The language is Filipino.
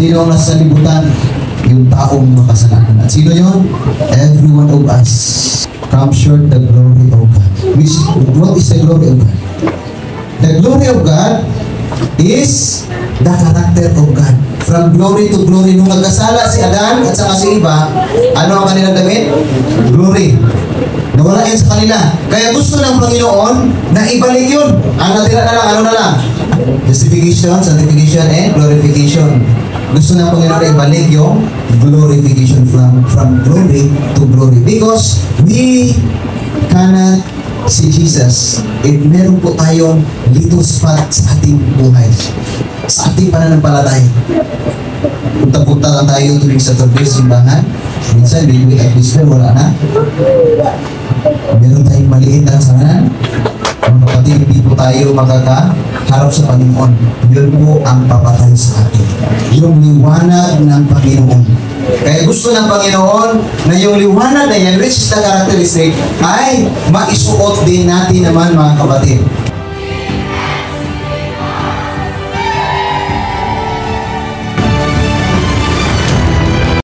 Sino ang nasa libutan? Yung taong makasalanan. At sino yun? Every one of us comes short the glory of God. What is the glory of God? The glory of God is the character of God. From glory to glory. Nung nagkasala si Adan at saka si Eva, ano ang kanilang damit? Glory. Nawala yan sa kanila. Kaya gusto ng Panginoon na ibalik yun. Ang natira na lang, ano na lang? Justification, sanctification, and glorification. Gusto ng Panginoon na ibalik yung glorification from glory to glory. Because we cannot see Jesus if meron po tayong little spot sa ating buhay, sa ating pananampalataya. Punta-punta lang tayo tuwing sa Saturday simbahan. Minsan, bibig at Bisper, wala na. Meron tayong maliit na kasalanan. Mga kapatid, hindi po tayo makakaharap sa Panginoon. Yun po ang papatay sa atin. Yung liwanag ng Panginoon. Kaya gusto ng Panginoon na yung liwanag na yan, which is the characteristic, ay maisuot din natin naman mga kapatid.